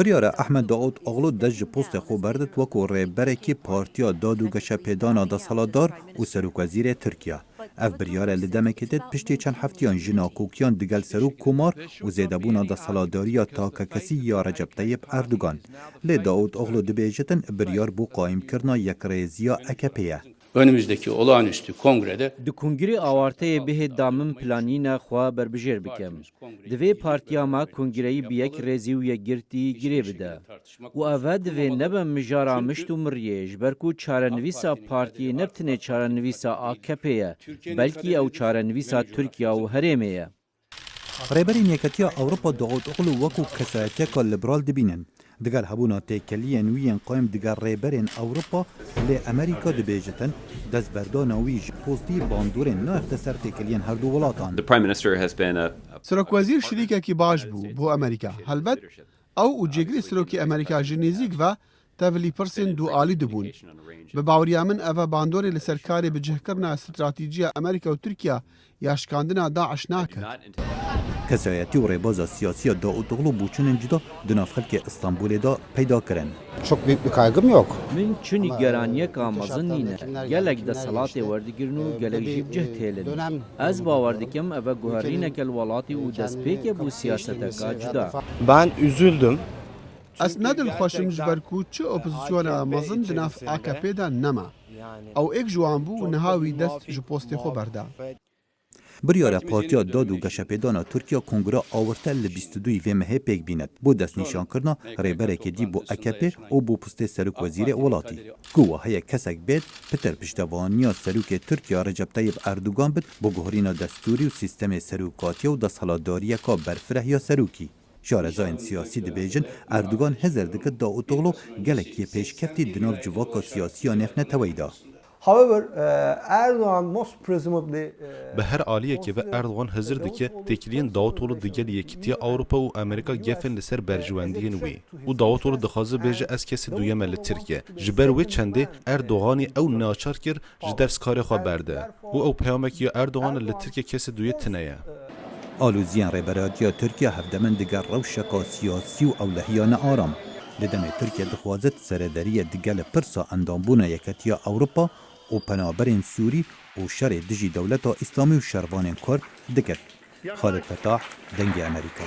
بریاره احمد داود اغلو دج پست خو بردت وکو ریبرکی پارتیا دادو گشه پیدانا دا سالادار و سروک وزیر ترکیه. اف بریاره لدمکتت پشتی چند هفتیان جنا کوکیان دگل سروک کومار و زیدبونا دا سالاداریا تا کسی یا رجب طیب اردوگان. لی داود اغلو دبیجتن بریار بو قایم کرنا یک ریزیا اکپیه. Önümüzdeki olağanüstü kongrede Di kongrê awarte bihê damın planîna xwe berbijêr bikim. Divê partiya me kongreyî bi yek rêzî û yekgirtî girê bide. û ev divê nebe mijara mişt û miryê ji ber ku çarenivîsa partiyê ne bitine çarenivîsa AKP ye, belkî ew çarenivîsa Tirkiya û Herêmê ye. Rêberên Yeketiya Ewropa Daud Oğlu wekû kesayeteka liberal dibînin. Digal hebûna têkeliyên wî yên qayîm digal rêberên Ewropa lê Amerîka dibêjitin destberdana wî ji postî bandorên naxte ser têkeliyên her du welatan. Serokwezîr şerîkekî baş bû bo Amerîka. Helbet ew û cêgirê serokê Amerîka ji nêzik ve tevlî pirsên dualî dibûn. Bi baweriya min ev bandorê li ser karê bi cihkirina stratîjiya Amerîka û Tirkiya ya şikandina Daeş nake. Kesayetî û rêbaza siyasî Davutoğlu bûçunên cida di nav xelkê İstanbulê da peyda kirin. Çok büyük bir kaygım yok. Min çunî geraniyeka mezin nîne. Gelek de selatê werdigirin û gelek jî bicih têlin. Ez bawer dikim ev guherîneke li welatî û destpêkê bû siyaseteka cida. Ben üzüldüm. Ez ne dilxweşim ji ber ku çi opozisyona mezin di nav AKP de nema. Ew êk ji wan bû niha wî dest ji postê xwe berda. Biryara Partiya Dad û Geşepêdana Tirkiya Kongre awirtel li 22 vê mehê pêk bînet. Bu destnîşankirina rêberekê dî bo AKP û bo postê Serokvezîrê welatî. Ku we heye kesek bêt, piter piştevaniya Serokê Tirkiya Recep Tayyip Erdogan bit bo guherîna destûrî û sîstemê serokatiya û desthilatdariyeka berfireh ya serokî. Şarezayên siyasî dibêjin Erdogan hezer dike Davutoğlu gelekî pêşkefti di nav civaka siyasî ya nefneteweyî da. However, Erdogan most presumably به هر آلیه که و اردوغان حاضر دکه تکلیین داوطلو دیگر یکیتی اروپا و امریکا گفن لسر برجواندین وی و داوطلو دخوازه بیجه از کسی دویه مل ترکیه جبر وی چنده اردوغانی او ناچار کر جدرس کار خواه برده و او پیامکی اردوغان لترکیه کسی دویه تنیه آلوزیان ریبراتیا ترکیه هفدمن دیگر روشکا سیاسی و اولهیان آرام. لدم ترکیه دخوازت سرداری دیگر پرسا اندامبونا یکیتی اروپا و پنابرین سوری و شر دجی دولت اسلامی و شروان کرد دکرد. خالد فتاح، دنگ امریکا.